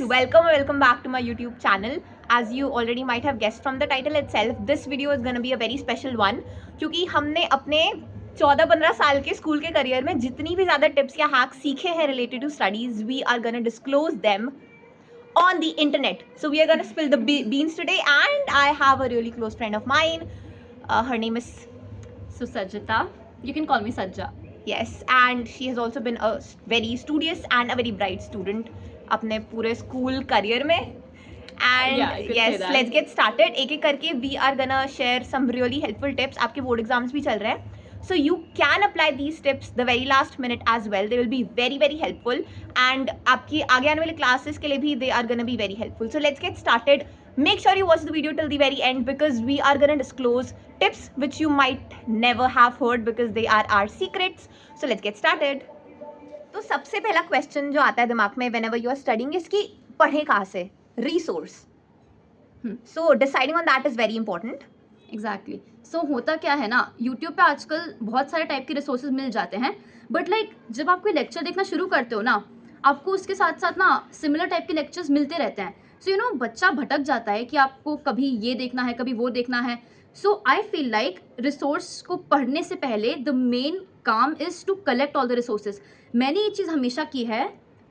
guys, welcome back to my YouTube channel. As you already might have guessed from the title itself, this video is gonna be a very special one क्योंकि हमने अपने 14-15 साल के school के career में जितनी भी ज़्यादा टिप्स या हैक्स सीखे हैं related to studies, we are gonna disclose them on the internet. So we are gonna spill the beans today, and I have a really close friend of mine. Her name is Susajita. You can call me Sajja. Yes, and she has also been a very studious and a very bright student अपने पूरे school career में. And yes, let's get started. एक एक करके we are gonna share some really helpful tips. आपके board exams भी चल रहे हैं, so you can apply these tips the very last minute as well. They will be very helpful, and आपकी आगे आने वाले classes के लिए भी they are gonna be very helpful. So let's get started. Make sure you watch the video till the very end because we are gonna disclose tips which you might never have heard because they are our secrets. So let's get started. तो सबसे पहला question जो आता है दिमाग में whenever you are studying is कि पढ़ें कहाँ से? Resource. So deciding on that is very important. Exactly. So होता क्या है ना, YouTube पे आजकल बहुत सारे टाइप के रिसोर्सेज मिल जाते हैं, बट लाइक जब आप कोई लेक्चर देखना शुरू करते हो ना, आपको उसके साथ साथ ना सिमिलर टाइप के लेक्चर्स मिलते रहते हैं. सो बच्चा भटक जाता है कि आपको कभी ये देखना है, कभी वो देखना है. So I feel like resource को पढ़ने से पहले द मेन काम is to collect all the resources. मैंने ये चीज़ हमेशा की है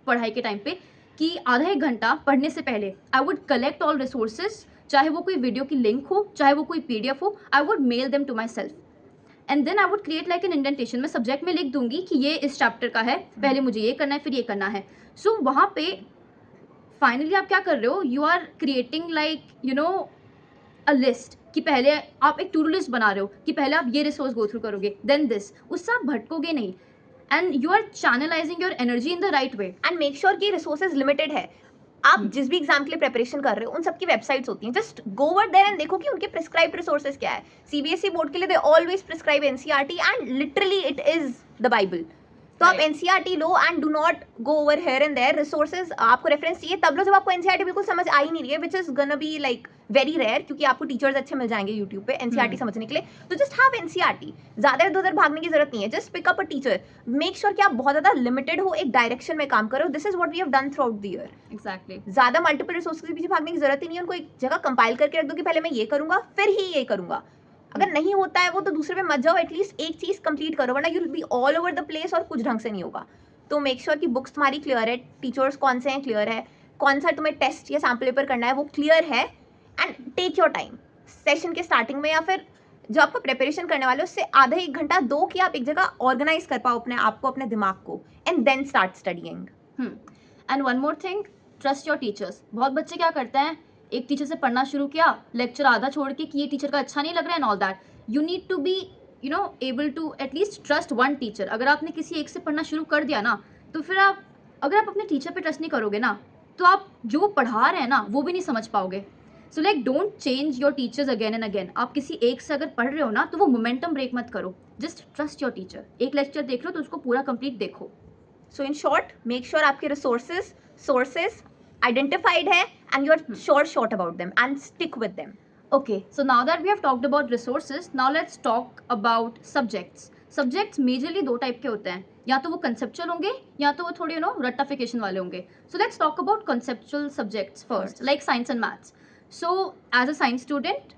पढ़ाई के टाइम पे कि आधा एक घंटा पढ़ने से पहले I would collect all resources, चाहे वो कोई वीडियो की लिंक हो, चाहे वो कोई PDF हो, I would mail them to myself and then I would create like an indentation. मैं सब्जेक्ट में लिख दूंगी कि ये इस चैप्टर का है, पहले मुझे ये करना है, फिर ये करना है. सो वहाँ पे फाइनली आप क्या कर रहे हो, you are creating like a list कि पहले आप एक टू डू लिस्ट बना रहे हो कि पहले आप ये रिसोर्स गो थ्रू करोगे, देन दिस. उससे आप भटकोगे नहीं and you are channelizing your energy in the right way. And make sure कि रिसोर्सेज लिमिटेड है. आप जिस भी एग्जाम के लिए प्रिपरेशन कर रहे हो उन सबकी वेबसाइट्स होती हैं, just go over there and देखो कि उनके प्रिस्क्राइब्ड रिसोर्सेज क्या है. CBSE बोर्ड के लिए they always prescribe NCERT and literally it is the Bible. तो आप NCERT लो and do not go over here and there. Resources आपको रेफरेंस चाहिए तब लो जब आपको NCERT बिल्कुल समझ आ ही नहीं रही है, which is gonna be like very rare क्योंकि आपको टीचर्स अच्छे मिल जाएंगे यूट्यूब पे NCERT समझने के लिए. तो जस्ट हैव NCERT. ज़्यादा इधर उधर भागने की जरूरत नहीं है. Just pick up a teacher. Make sure कि आप बहुत ज़्यादा लिमिटेड हो, एक डायरेक्शन में काम करो. This is what we have done throughout the year. Exactly. ज़्यादा मल्टीपल रिसोर्सेज के पीछे भागने की जरूरत ही नहीं है. उनको एक जगह कंपाइल करके रख दो कि पहले मैं ये करूँगा फिर ही ये करूँगा. अगर नहीं होता है वो तो दूसरे पे मत जाओ, एटलीस्ट एक चीज़ कंप्लीट करो, वरना you will be all over the place और कुछ ढंग से नहीं होगा. तो मेक श्योर कि बुक्स तुम्हारी क्लियर है, टीचर्स कौन से हैं क्लियर है, कौन सा तुम्हें टेस्ट या सैम्पल पेपर करना है वो क्लियर है. And take your time. Session के स्टार्टिंग में या फिर जो आपको प्रिपरेशन करने वाले उससे आधा एक घंटा दो कि आप एक जगह ऑर्गेनाइज कर पाओ अपने आप को, अपने दिमाग को, and then start studying. And one more thing, trust your teachers. बहुत बच्चे क्या करते हैं, एक टीचर से पढ़ना शुरू किया, लेक्चर आधा छोड़ के कि ये टीचर का अच्छा नहीं लग रहा है and all that. You need to be able to at least trust one teacher. अगर आपने किसी एक से पढ़ना शुरू कर दिया ना, तो फिर अगर आप अपने टीचर पे ट्रस्ट नहीं करोगे ना, तो आप जो पढ़ा रहे हैं ना वो भी नहीं समझ पाओगे. So like don't change your teachers again and again. आप किसी एक से अगर पढ़ रहे हो ना तो वो मोमेंटम ब्रेक मत करो. Just trust your teacher. एक लेक्चर देख लो तो उसको पूरा कंप्लीट देखो. So in short, make sure आपके रिसोर्सेज सोर्सेज आइडेंटिफाइड है and you are sure about them and stick with them. Okay, so now that we have talked about resources, now let's talk about subjects. Subjects majorly दो type के होते हैं, या तो वो conceptual होंगे या तो वो थोड़े रट्टाफिकेशन वाले होंगे. So let's talk about conceptual subjects first, like science and maths. So as a science student,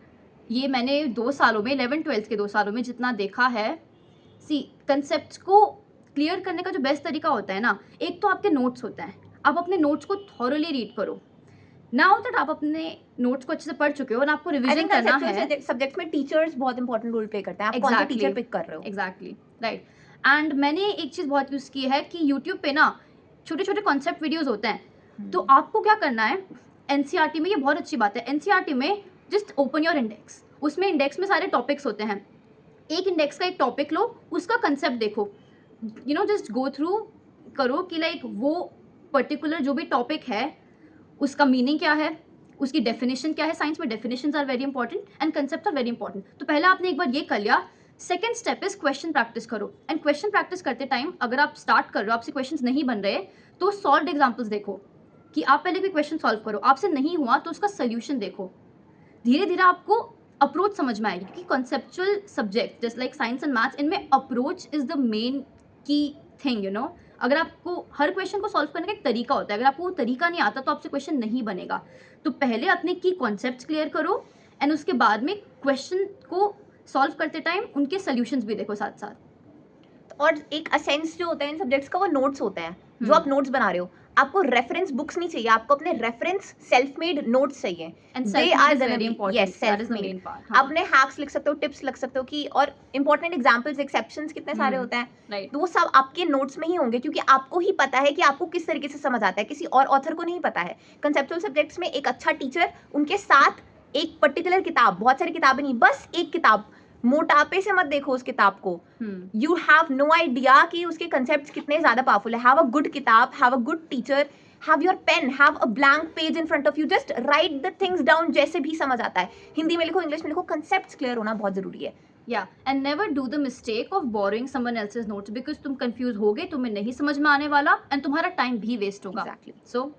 ये मैंने 2 सालों में 11th-12th के 2 सालों में जितना देखा है, सी कंसेप्ट को क्लियर करने का जो बेस्ट तरीका होता है ना, एक तो आपके नोट्स होते हैं. आप अपने नोट्स को थॉरली रीड करो. नाउ दैट आप अपने नोट्स को अच्छे से पढ़ चुके हो और आपको रिवीजन करना है. सब्जेक्ट में टीचर्स बहुत इंपॉर्टेंट रोल प्ले करते हैं. आप कौन सा टीचर पिक कर रहे हो. Exactly right. एंड मैंने एक चीज़ बहुत यूज़ की है कि यूट्यूब पे ना छोटे छोटे कॉन्सेप्ट वीडियोस होते हैं. तो आपको क्या करना है, NCERT में ये बहुत अच्छी बात है, NCERT में जस्ट ओपन योर इंडेक्स. उसमें इंडेक्स में सारे टॉपिक्स होते हैं. एक इंडेक्स का एक टॉपिक लो, उसका कंसेप्ट देखो, जस्ट गो थ्रू करो कि लाइक वो पर्टिकुलर जो भी टॉपिक है उसका मीनिंग क्या है, उसकी डेफिनेशन क्या है. साइंस में definitions are very important and concept are very important. तो पहले आपने एक बार ये कर लिया. Second step is question practice करो. एंड क्वेश्चन प्रैक्टिस करते टाइम अगर आप स्टार्ट कर रहे हो, आपसे क्वेश्चंस नहीं बन रहे, तो सॉल्व्ड एग्जांपल्स देखो कि आप पहले कोई क्वेश्चन सॉल्व करो, आपसे नहीं हुआ तो उसका सोल्यूशन देखो. धीरे धीरे आपको अप्रोच समझ में आएगी क्योंकि conceptual subject just like science and maths, इनमें approach is the main key thing. अगर आपको हर क्वेश्चन को सॉल्व करने का एक तरीका होता है, अगर आपको वो तरीका नहीं आता तो आपसे क्वेश्चन नहीं बनेगा। तो पहले अपने की कॉन्सेप्ट्स क्लियर करो एंड उसके बाद में क्वेश्चन को सॉल्व करते टाइम उनके सॉल्यूशंस भी देखो साथ साथ। और एक असेंस जो होता है इन सब्जेक्ट्स का वो नोट्स होते हैं। जो आप नोट्स बना रहे हो, आपको रेफरेंस बुक्स नहीं चाहिए, आपको अपने रेफरेंस सेल्फ मेड नोट्स चाहिए। They are very important, yes, self made. अपने हैक्स लिख सकते हो, टिप्स लिख सकते हो कि, और इंपॉर्टेंट एग्जांपल्स, एक्सेप्शंस कितने सारे होते हैं, तो वो सब आपके नोट्स में ही होंगे, क्योंकि आपको ही पता है कि आपको किस तरीके से समझ आता है, किसी और ऑथर को नहीं पता है। कंसेप्चुअल सब्जेक्ट्स में एक अच्छा टीचर उनके साथ एक पर्टिकुलर किताब, बहुत सारी किताबें नहीं, बस एक किताब, मोटापे से मत देखो उस किताब को। यू हैव नो आइडिया कि उसके कंसेप्ट्स कितने ज्यादा पावरफुल है। हैव अ गुड किताब, have a good teacher, have your pen, have a blank page in front of you, just write the things down जैसे भी समझ आता है। हिंदी में लिखो, इंग्लिश में लिखो, कंसेप्ट्स क्लियर होना बहुत जरूरी है। Yeah, and never do the mistake of borrowing someone else's notes because तुम कंफ्यूज हो गए, तुम्हें नहीं समझ में आने वाला एंड तुम्हारा टाइम भी वेस्ट होगा। Exactly. So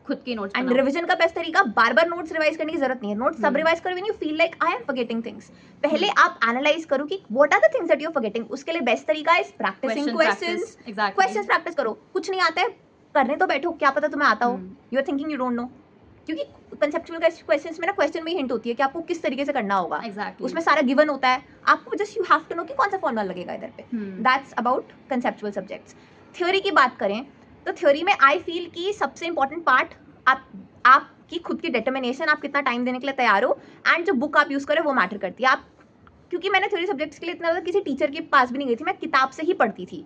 खुद के नोट्स एंड रिवीजन का बेस्ट तरीका, बार बार नोट्स रिवाइज करने की जरूरत नहीं है। नोट्स सब रिवाइज करो when you feel like I am forgetting things. पहले आप एनालाइज करो कि what are the things that you are forgetting. उसके लिए बेस्ट तरीका है प्रैक्टिसिंग क्वेश्चंस। क्वेश्चंस प्रैक्टिस करो, कुछ नहीं आता है करने तो बैठो, क्या पता तुम्हें आता हो, you are thinking you don't know. क्योंकि कंसेप्चुअल क्वेश्चंस में ना क्वेश्चन में हिंट होती है कि आपको किस तरीके से करना होगा। उसमें सारा गिवन होता है, आपको just you have to know कि कौन सा फॉर्मूला लगेगा इधर पे। That's about conceptual subjects. Theory की बात करें तो थ्योरी में आई फील कि सबसे इंपॉर्टेंट पार्ट आपकी खुद की डिटर्मिनेशन, आप कितना टाइम देने के लिए तैयार हो, एंड जो बुक आप यूज करें वो मैटर करती है। आप, क्योंकि मैंने थ्योरी सब्जेक्ट्स के लिए इतना ज़्यादा किसी टीचर के पास भी नहीं गई थी, मैं किताब से ही पढ़ती थी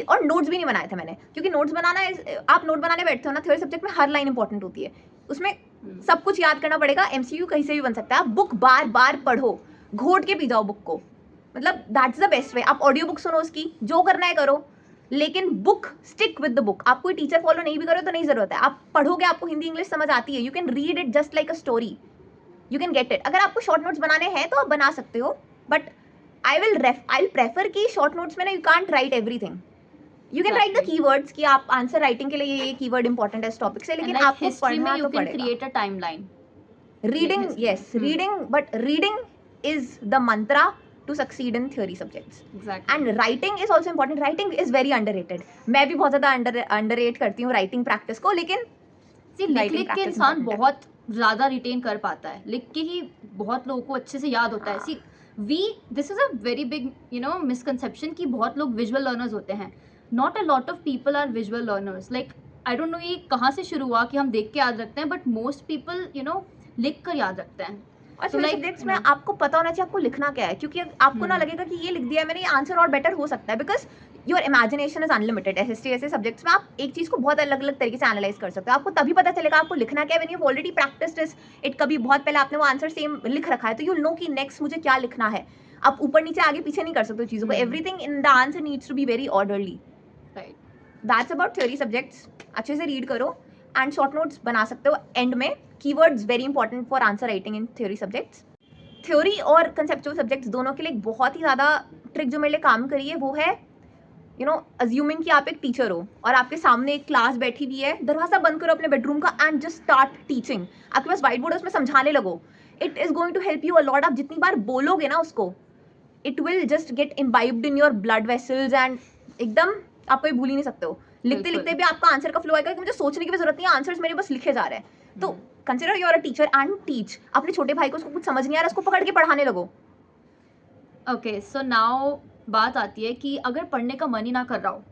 और नोट्स भी नहीं बनाए थे मैंने, क्योंकि नोट्स बनाना, आप नोट बनाने बैठते हो ना, थ्योरी सब्जेक्ट में हर लाइन इंपॉर्टेंट होती है, उसमें सब कुछ याद करना पड़ेगा, एमसीक्यू कहीं से भी बन सकता है। आप बुक बार बार पढ़ो, घोट के पी जाओ बुक को, मतलब दैट्स द बेस्ट वे। आप ऑडियो बुक सुनो उसकी, जो करना है करो, लेकिन book, stick with the book. आप कोई टीचर फॉलो नहीं भी करो तो नहीं जरूरत है, आप पढ़ोगे, आपको हिंदी इंग्लिश समझ आती है, you can read it just like a story, you can get it. अगर आपको शॉर्ट नोट्स बनाने हैं तो आप बना सकते हो, बट आई विल प्रेफर कि शॉर्ट नोट्स में ना you can't right everything. You can write the keywords कि आप आंसर राइटिंग के लिए ये कीवर्ड इंपॉर्टेंट है इस टॉपिक से, लेकिन आपको पढ़ना तो पड़ेगा। Create a timeline. Reading, yes, reading, but reading is the Mantra to succeed in theory subjects. Exactly. And writing is also important. Writing is very underrated. मैं भी बहुत ज़्यादा underrate करती हूँ writing practice को, लेकिन लिख के इंसान बहुत ज़्यादा रिटेन कर पाता है, लिख के ही बहुत लोगों को अच्छे से याद होता है। See this is a very big misconception कि बहुत लोग विजुअल लर्नर्स होते हैं। Not a lot of people are visual learners. Like I don't know ये कहाँ से शुरू हुआ कि हम देख के याद रखते हैं, बट मोस्ट पीपल लिख कर याद रखते हैं। और सब्जेक्ट्स में आपको पता होना चाहिए आपको लिखना क्या है, क्योंकि आपको ना लगेगा कि ये लिख दिया है मैंने, ये आंसर और बेटर हो सकता है, because your imagination is unlimited. History ऐसे सब्जेक्ट्स में आप एक चीज़ को बहुत अलग अलग तरीके से एनालाइज कर सकते हो। आपको तभी पता चलेगा आपको लिखना क्या है when you already practised it. कभी बहुत पहले आपने वो आंसर सेम लिख रखा है, तो यू नो कि नेक्स्ट मुझे क्या लिखना है। आप ऊपर नीचे आगे पीछे नहीं कर सकते चीज़ों को, everything in the answer needs to be very orderly. Right, that's about theory subjects. अच्छे से रीड करो एंड शॉर्ट नोट्स बना सकते हो एंड में। Keywords very important for answer writing in theory subjects. Theory और कंसेप्चुअल सब्जेक्ट्स दोनों के लिए एक बहुत ही ज़्यादा ट्रिक जो मेरे लिए काम करी है वो है अज्यूमिंग कि आप एक टीचर हो और आपके सामने एक क्लास बैठी हुई है, दरवाजा बंद करो अपने बेडरूम का एंड जस्ट स्टार्ट टीचिंग। आपके पास व्हाइट बोर्ड है, उसमें समझाने लगो। It is going to help you a lot. आप जितनी बार बोलोगे ना उसको, it will just get imbibed in your blood vessels and एकदम आपको ये भूल ही नहीं सकते हो। लिखते लिखते भी आपका आंसर का फ्लो आएगा कि मुझे सोचने की भी जरूरत नहीं है, आंसर्स मेरे बस लिखे जा रहे हैं। तो consider you are a teacher and teach. अपने छोटे भाई को उसको कुछ समझ नहीं आ रहा, उसको पकड़ के पढ़ाने लगो। ओके, सो नाउ बात आती है कि अगर पढ़ने का मन ही ना कर रहा हो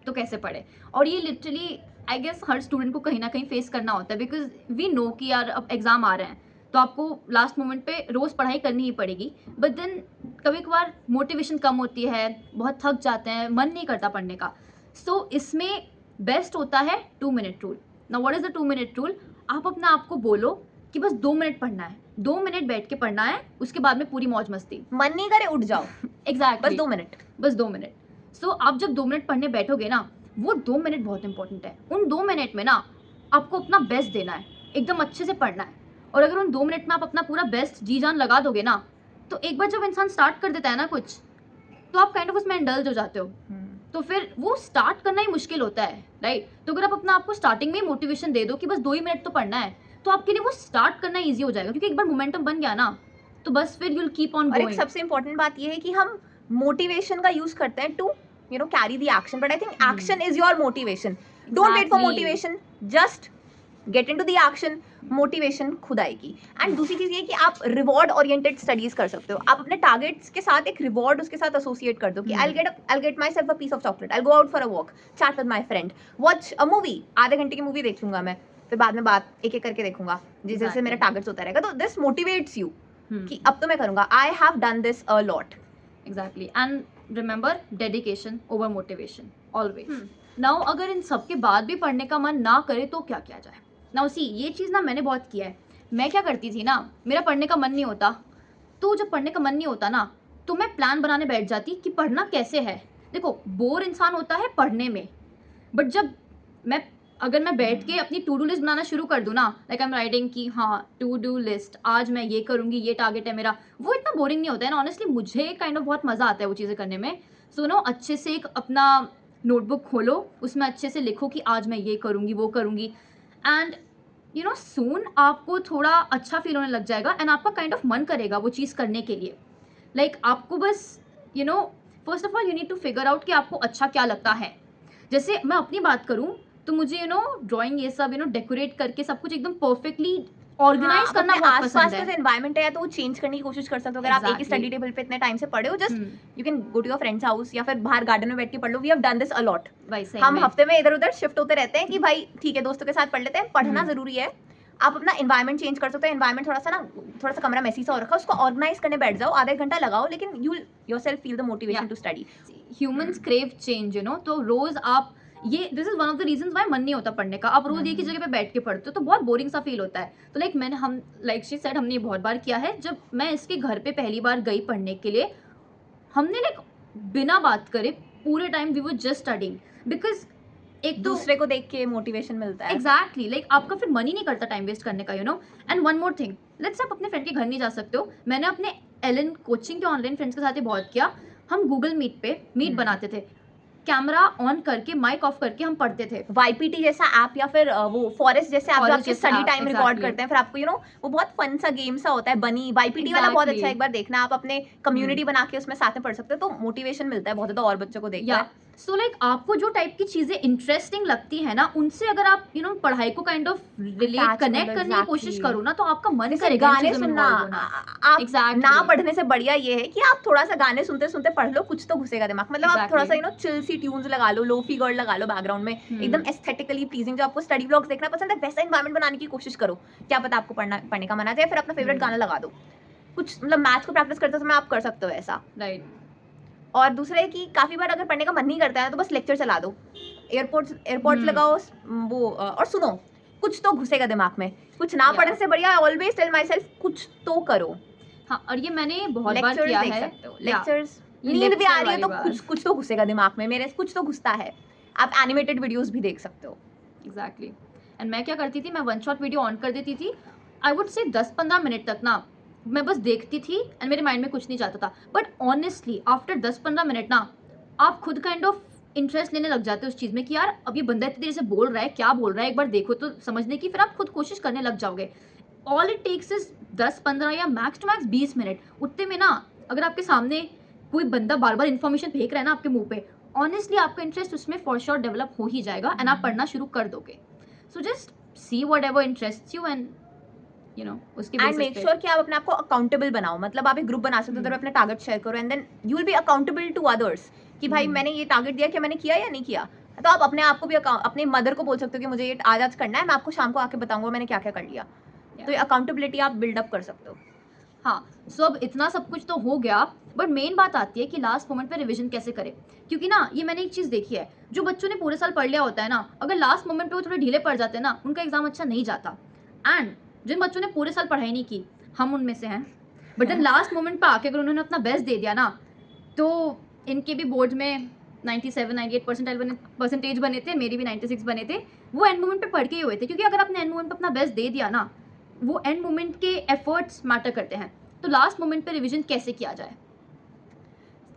तो कैसे पढ़े। और ये लिटरली आई गेस हर स्टूडेंट को कहीं ना कहीं फेस करना होता है, बिकॉज वी नो कि यार अब एग्ज़ाम आ रहे हैं तो आपको लास्ट मोमेंट पे रोज़ पढ़ाई करनी ही पड़ेगी। बट देन कभी कभार मोटिवेशन कम होती है, बहुत थक जाते हैं, मन नहीं करता पढ़ने का। सो इसमें बेस्ट होता है 2 minute rule. Now what is the 2 minute rule? आप अपने आप को बोलो कि बस 2 मिनट पढ़ना है, 2 मिनट बैठ के पढ़ना है, उसके बाद में पूरी मौज मस्ती। मन नहीं करे उठ जाओ। एग्जैक्टली, बस 2 मिनट, बस 2 मिनट। सो आप जब 2 मिनट पढ़ने बैठोगे ना, वो 2 मिनट बहुत इंपॉर्टेंट है। उन 2 मिनट में ना आपको अपना बेस्ट देना है, एकदम अच्छे से पढ़ना है। और अगर उन 2 मिनट में आप अपना पूरा बेस्ट जी जान लगा दोगे ना, तो एक बार जब इंसान स्टार्ट कर देता है ना कुछ, तो आप काइंड ऑफ उसमें इंडल्ज हो जाते हो। तो फिर वो स्टार्ट करना ही मुश्किल होता है, राइट? तो अगर आप अपना आपको स्टार्टिंग में मोटिवेशन दे दो कि बस 2 ही मिनट तो पढ़ना है, तो आपके लिए वो स्टार्ट करना ईजी हो जाएगा, क्योंकि एक बार मोमेंटम बन गया ना तो बस फिर यूल कीप ऑन गोइंग। और एक सबसे इंपॉर्टेंट बात ये है कि हम मोटिवेशन का यूज करते हैं to you know carry the action, but I think action is your motivation. Don't wait for motivation, just get into the action. Motivation खुद आएगी. एंड दूसरी चीज़ ये कि आप रिवॉर्ड ओरिएंटेड स्टडीज कर सकते हो. आप अपने टारगेट्स के साथ एक रिवॉर्ड उसके साथ एसोसिएट कर दो कि I'll get myself a piece of chocolate, I'll go out for a walk, chat with my friend, watch a movie. आधे घंटे की मूवी देख लूंगा मैं, फिर बाद में बात एक एक करके देखूंगा जैसे जैसे मेरा टारगेट्स होता रहेगा. तो दिस मोटिवेट्स यू कि अब तो मैं करूंगा. I have done this a lot. Exactly. And remember, dedication over motivation always. Now अगर इन सब के बाद भी पढ़ने का मन ना करे तो क्या किया जाए? नाउ सी, ये चीज़ ना मैंने बहुत किया है. मैं क्या करती थी ना, मेरा पढ़ने का मन नहीं होता, तो जब पढ़ने का मन नहीं होता ना, तो मैं प्लान बनाने बैठ जाती कि पढ़ना कैसे है. देखो, बोर इंसान होता है पढ़ने में, बट जब अगर मैं बैठ के अपनी टू डू लिस्ट बनाना शुरू कर दूँ ना, लाइक आई एम राइटिंग कि हाँ टू डू लिस्ट, आज मैं ये करूँगी, ये टारगेट है मेरा, वो इतना बोरिंग नहीं होता है ना. ऑनेस्टली मुझे काइंड ऑफ बहुत मज़ा आता है वो चीज़ें करने में. सो नो, अच्छे से एक अपना नोटबुक खोलो, उसमें अच्छे से लिखो कि आज मैं ये करूँगी, वो करूँगी, एंड यू नो सून आपको थोड़ा अच्छा फील होने लग जाएगा एंड आपका काइंड ऑफ मन करेगा वो चीज़ करने के लिए. लाइक आपको बस you know first of all you need to figure out कि आपको अच्छा क्या लगता है. जैसे मैं अपनी बात करूँ तो मुझे यू नो ड्राइंग, ये सब यू नो डेकोरेट करके सब कुछ एकदम परफेक्टली ऑर्गेनाइज करना बहुत पसंद है. जो एनवायरनमेंट है तो वो चेंज करने की कोशिश कर सकते हो. अगर आप एक ही स्टडी टेबल पे इतने टाइम से पढ़े हो, just you can go to your friends house या फिर बाहर गार्डन में बैठ के पढ़ लो. We have done this a lot. हम हफ्ते में इधर उधर शिफ्ट होते रहते हैं कि भाई ठीक है दोस्तों के साथ पढ़ लेते हैं. पढ़ना जरूरी है. आप अपना एनवायरनमेंट चेंज कर सकते हो. एनवायरनमेंट थोड़ा सा कमरा मैसी सा हो रखा है, उसको ऑर्गेनाइज करने बैठ जाओ, आधा घंटा लगाओ, लेकिन you yourself feel the motivation to study. Humans crave change, you know. तो रोज आप ये this is one of the reasons why मन नहीं होता पढ़ने का. आप रोज एक ही जगह पे बैठ के पढ़ते हो तो बहुत बोरिंग सा फील होता है. तो लाइक शी सेड, हमने बहुत बार किया है. जब मैं इसके घर पे पहली बार गई पढ़ने के लिए, हमने लाइक बिना बात करे पूरे time we were just studying, because एक दूसरे को देख के मोटिवेशन मिलता है. एग्जैक्टली. लाइक आपका फिर मन ही नहीं करता टाइम वेस्ट करने का, you know. And one more thing, let's आप अपने फ्रेंड के घर नहीं जा सकते हो. मैंने अपने एलन कोचिंग के ऑनलाइन फ्रेंड्स के साथ ही बहुत किया. हम गूगल मीट पे मीट बनाते थे, कैमरा ऑन करके माइक ऑफ करके हम पढ़ते थे. YPT जैसा ऐप या फिर वो फॉरेस्ट जैसे ऐप जो आपके स्टडी टाइम रिकॉर्ड करते हैं. फिर आपको यू नो वो बहुत फन सा गेम सा होता है. बनी YPT वाला बहुत अच्छा, एक बार देखना. आप अपने कम्युनिटी बना के उसमें साथ में पढ़ सकते हो, तो मोटिवेशन मिलता है बहुत ज़्यादा और बच्चों को देखकर. सो लाइक आपको जो टाइप की चीज़ें इंटरेस्टिंग लगती है ना, उनसे अगर आप यू नो पढ़ाई को काइंड ऑफ रिलेट कनेक्ट करने की कोशिश करो ना, तो आपका मन करेगा. गाने सुनना, आप ना पढ़ने से बढ़िया ये है कि आप थोड़ा सा गाने सुनते सुनते पढ़ लो, कुछ तो घुसेगा दिमाग. मतलब आप थोड़ा सा यू नो चिल सी ट्यून्स लगा लो, लोफी गर्ल लगा लो बैकग्राउंड में, एकदम एस्थेटिकली प्लीजिंग. जो आपको स्टडी व्लॉग्स देखना पसंद है वैसा एनवायरनमेंट बनाने की कोशिश करो. क्या पता आपको पढ़ने का मन आ जाए. फिर अपना फेवरेट गाना लगा दो. कुछ मतलब मैथ्स को प्रैक्टिस करते समय आप कर सकते हो ऐसा. राइट. और दूसरा है कि काफ़ी बार अगर पढ़ने का मन नहीं करता है तो बस लेक्चर चला दो, एयरपोर्ट्स लगाओ वो और सुनो, कुछ तो घुसेगा दिमाग में. कुछ ना पढ़ने से बढ़िया ऑलवेज टेल माई सेल्फ कुछ तो करो. हाँ, और ये मैंने बहुत बार किया है. लेक्चर्स, नींद भी आ रही है तो कुछ तो घुसेगा दिमाग में. मेरे कुछ तो घुसता है. आप एनिमेटेड वीडियोस भी देख सकते हो. एग्जैक्टली. एंड मैं क्या करती थी, मैं वन शॉट वीडियो ऑन कर देती थी. आई वुड से 10-15 मिनट तक ना मैं बस देखती थी एंड मेरे माइंड में कुछ नहीं जाता था. बट ऑनेस्टली आफ्टर 10-15 मिनट ना आप खुद काइंड ऑफ इंटरेस्ट लेने लग जाते हो उस चीज़ में कि यार अब ये बंदा इतनी देर से बोल रहा है, क्या बोल रहा है, एक बार देखो तो समझने की. फिर आप खुद कोशिश करने लग जाओगे. ऑल इट टेक्स इज 10-15 या मैक्स टू मैक्स 20 मिनट. उतने में ना अगर आपके सामने कोई बंदा बार बार इन्फॉर्मेशन फेंक रहा है ना आपके मुंह पे, ऑनेस्टली आपका इंटरेस्ट उसमें फॉर श्योर डेवलप हो ही जाएगा एंड आप पढ़ना शुरू कर दोगे. So just see whatever interests you and you know उसके एंड मेक श्योर कि आप अपने आप को अकाउंटेबल बनाओ. मतलब आप एक ग्रुप बना सकते हो, तो अपने टारगेट शेयर करो and then you will be accountable to others कि भाई मैंने ये टारगेट दिया, क्या मैंने किया या नहीं किया. तो आप अपने आप को भी अपने मदर को बोल सकते हो कि मुझे ये आज करना है, मैं आपको शाम को आके बताऊंगा मैंने क्या क्या कर लिया. तो ये अकाउंटेबिलिटी आप बिल्डअप कर सकते हो. हाँ, सो अब इतना सब कुछ तो हो गया, बट मेन बात आती है कि लास्ट मोमेंट पे रिवीजन कैसे करें. क्योंकि ना ये मैंने एक चीज़ देखी है, जो बच्चों ने पूरे साल पढ़ लिया होता है ना, अगर लास्ट मोमेंट पे वो थोड़े ढीले पड़ जाते हैं ना, उनका एग्जाम अच्छा नहीं जाता. एंड जिन बच्चों ने पूरे साल पढ़ाई नहीं की, हम उनमें से हैं, बट देन लास्ट मोमेंट पे आके अगर उन्होंने अपना बेस्ट दे दिया ना, तो इनके भी बोर्ड में 97-98 परसेंटेज बने थे, मेरी भी 96 बने थे. वो एंड मोमेंट पे पढ़ के ही हुए थे. क्योंकि अगर आपने एंड मोमेंट पे अपना बेस्ट दे दिया ना, वो एंड मोमेंट के एफर्ट्स मैटर करते हैं. तो लास्ट मोमेंट पे रिवीजन कैसे किया जाए?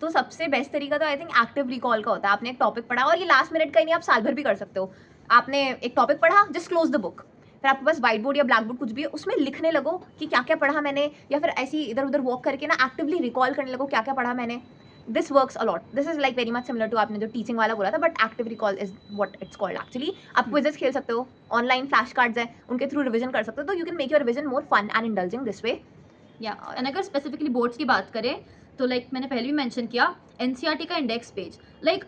तो सबसे बेस्ट तरीका तो आई थिंक एक्टिव रिकॉल का होता है. आपने एक टॉपिक पढ़ा, और ये लास्ट मिनट का ही नहीं, आप साल भर भी कर सकते हो. आपने एक टॉपिक पढ़ा, जस्ट क्लोज द बुक. फिर आपके पास व्हाइट बोर्ड या ब्लैक बोर्ड कुछ भी है, उसमें लिखने लगो कि क्या क्या पढ़ा मैंने, या फिर ऐसी इधर उधर वॉक करके ना एक्टिवली रिकॉल करने लगो क्या क्या पढ़ा मैंने. This works a lot. This is like very much similar to आपने जो टीचिंग वाला बोला था, but active recall is what it's called actually. आप क्विजेस खेल सकते हो, ऑनलाइन फ्लैश कार्ड्स है, उनके थ्रू रिविजन कर सकते हो, तो you can make your revision more fun and indulging this way. या एंड अगर स्पेसिफिकली बोर्ड्स की बात करें तो लाइक मैंने पहले भी मेंशन किया, एनसीईआरटी का index page, like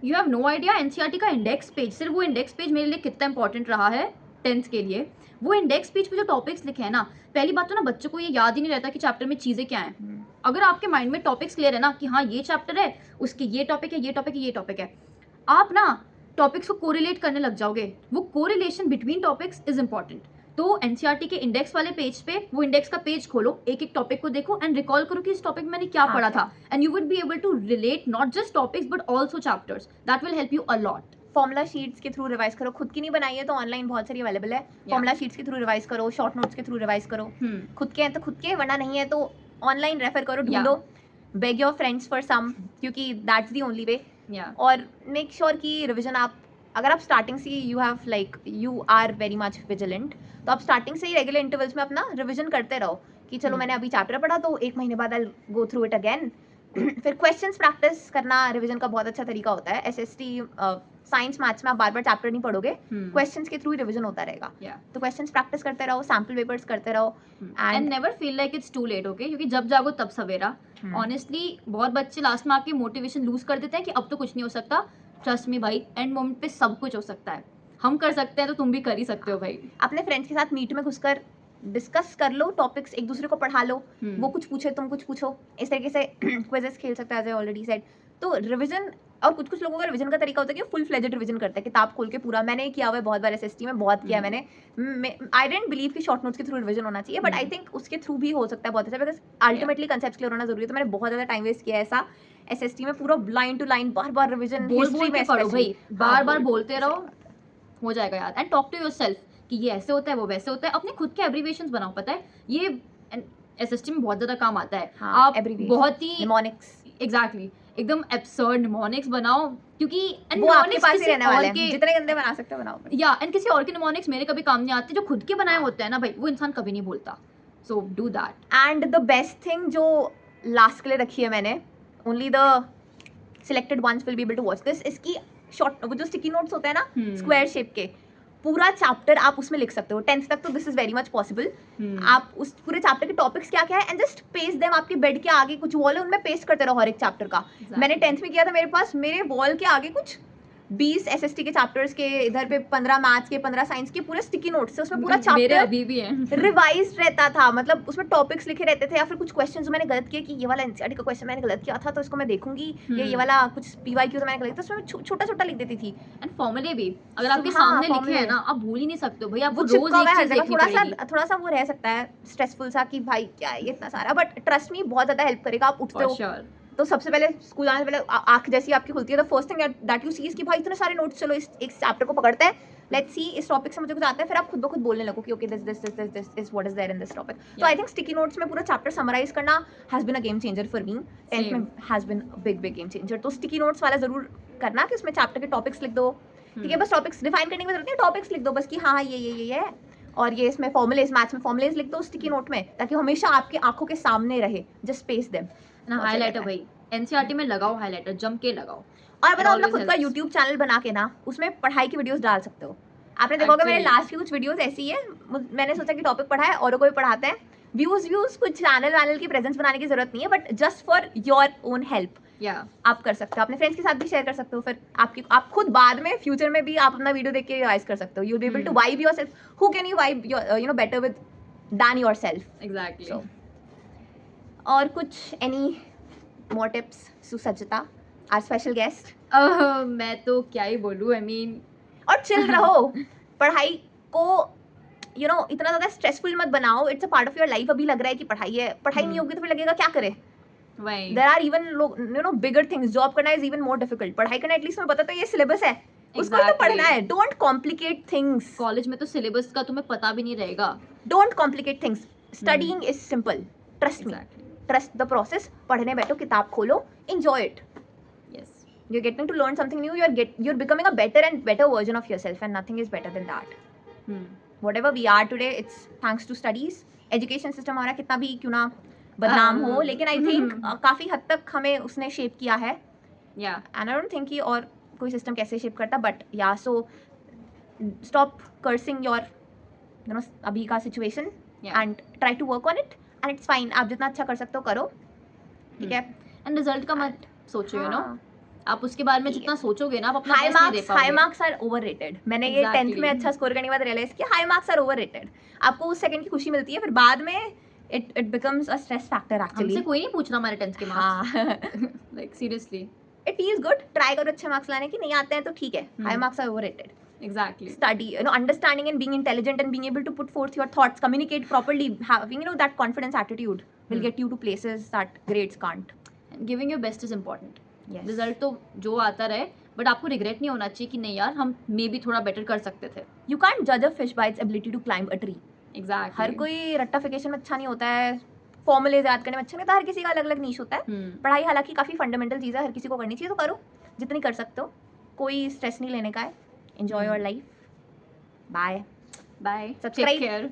you have no idea NCERT का इंडेक्स पेज, सिर्फ वो इंडेक्स पेज मेरे लिए कितना इंपॉर्टेंट रहा है 10th के लिए. वो इंडेक्स पेज पे जो टॉपिक्स लिखे हैं ना, पहली बात तो ना बच्चों को ये याद ही नहीं रहता कि चैप्टर में चीज़ें क्या हैं. अगर आपके माइंड में टॉपिक्स क्लियर है ना कि हाँ ये चैप्टर है, उसके ये टॉपिक है, ये टॉपिक है, ये टॉपिक है, आप ना टॉपिक्स को कोरिलेट करने लग जाओगे. वो correlation between topics is important. तो एनसीईआरटी के इंडेक्स वाले पेज पे वो इंडेक्स का पेज खोलो, एक एक टॉपिक को देखो एंड रिकॉल करो कि इस टॉपिक में मैंने क्या पढ़ा था, and you would be able to relate not just topics but also chapters. That will help you a lot. Formula sheets के थ्रू रिवाइज करो. खुद की नहीं बनाई है तो ऑनलाइन बहुत सारी अवेलेबल है. फॉर्मुला शीट्स के थ्रू रिवाइज करो, शॉर्ट नोट्स के थ्रू रिवाइज करो. खुद के हैं तो खुद के, वरना नहीं है तो ऑनलाइन रेफर करो, ढूंढो, beg your friends for some, क्योंकि दैट्स द ओनली वे. और मेक श्योर कि रिविजन आप, अगर आप स्टार्टिंग से you are very much vigilant, तो आप स्टार्टिंग से ही रेगुलर इंटरवल्स में अपना रिविजन करते रहो कि चलो मैंने अभी चैप्टर पढ़ा तो 1 महीने बाद आई गो थ्रू इट अगेन. फिर क्वेश्चंस प्रैक्टिस करना रिवीजन का बहुत अच्छा तरीका होता है. एसएसटी साइंस मैथ्स में आप बार बार चैप्टर नहीं पढ़ोगे, क्वेश्चंस के थ्रू ही रिवीजन होता रहेगा. तो क्वेश्चंस प्रैक्टिस करते रहो, सैंपल पेपर्स करते रहो, and never feel like it's too late. Okay, क्योंकि जब जागो तब सवेरा. ऑनेस्टली बहुत बच्चे लास्ट में आके मोटिवेशन लूज कर देते हैं कि अब तो कुछ नहीं हो सकता. ट्रस्ट मी भाई, एंड मोमेंट पे सब कुछ हो सकता है. हम कर सकते हैं तो तुम भी कर ही सकते हो भाई. अपने फ्रेंड्स के साथ मीट में घुसकर डिस्कस कर लो टॉपिक्स, एक दूसरे को पढ़ा लो, वो कुछ पूछे तुम कुछ पूछो, इस तरीके से क्विजेस खेल सकते हैं, एज आई ऑलरेडी सेड. तो रिवीजन, और कुछ लोगों का रिवीजन का तरीका होता है कि फुल फ्लेजेड रिवीजन करते हैं, किताब खोल के पूरा. मैंने किया हुआ है बहुत बार एसएसटी में, बहुत किया मैंने. आई डोंट बिलीव कि शॉर्ट नोट्स के थ्रू रिवीजन होना चाहिए, बट आई थिंक उसके थ्रू भी हो सकता है बहुत अच्छा, बिकॉज अल्टीमेटली कंसेप्ट क्लियर होना जरूरी है. तो मैंने बहुत ज़्यादा टाइम वेस्ट किया है ऐसा एसएसटी में, पूरा लाइन टू लाइन बार बार रिवीजन, हिस्ट्री में पढ़ो भाई, बार बार बोलते रहो, हो जाएगा याद. एंड टॉक टू योरसेल्फ कि ये ऐसे होता है, वो वैसे होता है. अपने खुद के एब्रीविएशंस बनाओ. पता है ये एसएसटी में बहुत ज़्यादा काम आता है. आप बहुत ही निमोनिक्स, एग्जैक्टली, एकदम एब्सर्ड निमोनिक्स बनाओ, क्योंकि वो आपके पास ही रहने वाले हैं, जितने गंदे बना सकते हो बनाओ. या एंड किसी और के निमोनिक्स मेरे कभी काम नहीं आते. जो खुद के बनाए होते हैं ना भाई, वो इंसान कभी नहीं बोलता. So do that. And the best thing जो लास्ट के लिए रखी है मैंने, only the selected ones will be able to watch this. इसकी शॉर्ट, वो जो स्टिकी नोट्स होते हैं ना स्क्वायर शेप के, पूरा चैप्टर आप उसमें लिख सकते हो 10th तक. तो this is very much possible. आप उस पूरे चैप्टर के टॉपिक्स क्या क्या है एंड जस्ट पेस्ट देम. आपके बेड के आगे कुछ वॉल है, उनमें पेस्ट करते रहो हर एक चैप्टर का. मैंने 10th में किया था, मेरे पास मेरे वॉल के आगे कुछ 20 एसएसटी के चैप्टर्स के, इधर पे 15 मैथ्स के, 15 साइंस के, पूरे स्टिकी नोट्स से उसमें पूरा चैप्टर अभी भी है रिवाइज्ड रहता था. मतलब उसमें टॉपिक्स लिखे रहते थे, या फिर कुछ क्वेश्चन जो मैंने गलत किया कि ये वाला एनसीईआरटी का क्वेश्चन मैंने गलत किया था तो इसको मैं देखूंगी, या ये वाला कुछ पीवाईक्यू तो मैंने गलत, तो उसमें छोटा छोटा लिख देती थी. एंड फॉर्मूले भी अगर आपके सामने लिखे हैं ना, आप भूल ही नहीं सकते हो भाई. आप रोज एक चीज देखनी पड़ेगी. थोड़ा सा वो रह सकता है स्ट्रेसफुल सा कि भाई क्या है ये इतना सारा, बट ट्रस्ट मी बहुत ज्यादा हेल्प करेगा. आप उठते हो तो सबसे पहले स्कूल आने से पहले आंख जैसी आपकी खुलती है, तो first thing that you see is कि भाई इतने सारे नोट्स, चलो इस एक चैप्टर को पकड़ते हैं, लेट्स सी इस टॉपिक से मुझे कुछ आता है. फिर आप खुद ब खुद बोलने लगो कि okay this is what is there in this topic. तो आई थिंक स्टिकी नोट्स में पूरा चैप्टर समराइज करना has been a game changer for me. 10th में has been a big game changer. तो स्टिकी नोट्स वाला जरूर करना कि उसमें चैप्टर के टॉपिक्स लिख दो. ठीक है, बस टॉपिक्स डिफाइन करने की जरूरत नहीं है, टॉपिक्स लिख दो बस कि हाँ ये है, और ये इसमें फॉर्मुलेज, मैथ्स में फॉर्मुलेज लिख दो स्टिकी नोट में, ताकि हमेशा आपकी आंखों के सामने रहे. Just paste them. हाईलाइटर भाई एनसीईआरटी में लगाओ, हाईलाइटर जम के लगाओ. और बताओ अपना खुद का यूट्यूब चैनल बना के ना उसमें पढ़ाई की वीडियोस डाल सकते हो. आपने देखा होगा मेरे लास्ट की कुछ वीडियोस ऐसी है, मैंने सोचा कि टॉपिक पढ़ा है औरों को भी पढ़ाते हैं. व्यूज कुछ चैनल की प्रेजेंस बनाने की जरूरत नहीं है, but just for your own help आप कर सकते हो. अपने फ्रेंड्स के साथ भी शेयर कर सकते हो. फिर आप खुद बाद में फ्यूचर में भी आप अपना वीडियो देख के रिवाइज कर सकते हो. You will be able to vibe yourself. Who can you vibe better with than yourself. Exactly. और कुछ एनी मोर टिप्स सुसज्जता, आवर स्पेशल गेस्ट? मैं तो क्या ही बोलूं, आई मीन, और चिल रहो. पढ़ाई को इतना ज़्यादा स्ट्रेसफुल मत बनाओ. It's a part of your life. अभी लग रहा है कि पढ़ाई है, पढ़ाई नहीं होगी तो फिर लगेगा क्या करे. There are even bigger things. Job करना इज इवन मोर डिफिकल्ट. पढ़ाई करना एटलीस्ट तुम्हें पता तो ये सिलेबस है, उसको तो पढ़ना है. Don't complicate things. कॉलेज में तो सिलेबस का तुम्हें पता भी नहीं रहेगा. Don't complicate things. Studying is simple. Trust me. Trust the process. पढ़ने बैठो, किताब खोलो, enjoy it. Yes. You're getting to learn something new. You're becoming a better and better version of yourself, and nothing is better than that. Whatever we are today, it's thanks to studies. Education system हमारा कितना भी क्यों ना बदनाम हो, लेकिन I think काफी हद तक हमें उसने शेप किया है, या एंड आई डोंट थिंक कि और कोई सिस्टम कैसे शेप करता, बट या सो स्टॉप कर्सिंग योर अभी का situation and try to work on it, and it's fine. आप जितना अच्छा कर सकते हो करो, ठीक है। एंड रिजल्ट का मत सोचो, यू नो, आप उसके बारे में जितना सोचोगे ना आप अपना हाई बेस्ट नहीं दे पाओगे। High marks are overrated. मैंने ये 10th में अच्छा स्कोर करने के बाद रियलाइज किया, हाई मार्क्स आर ओवररेटेड। आपको उस सेकंड की खुशी मिलती है, फिर बाद में it becomes a stress factor actually. हमसे कोई नहीं पूछ रहा हमारे 10th के marks, like seriously. It feels good, try करो अच्छे मार्क्स लाने की, नहीं आते हैं तो ठीक है, high marks are overrated. Exactly. Study, understanding and being intelligent and being able to put forth your thoughts, communicate properly, having that confidence attitude will get you to places that grades can't. And giving your best is important. Yes. Result तो जो आता रहे, but आपको regret नहीं होना चाहिए कि नहीं यार हम मे भी थोड़ा बेटर कर सकते थे। You can't judge a fish by its ability to climb a tree. Exactly. हर कोई रट्टाफिकेशन में अच्छा नहीं होता है, फॉर्मूलेज याद करने में अच्छा नहीं होता, हर किसी का अलग अलग नीश होता है। पढ़ाई हालांकि काफ़ी फंडामेंटल चीज़ है, हर किसी को करनी चाहिए, तो करो जितनी कर सकते हो, कोई स्ट्रेस नहीं लेने का है। Enjoy your life, bye bye, subscribe. Take care.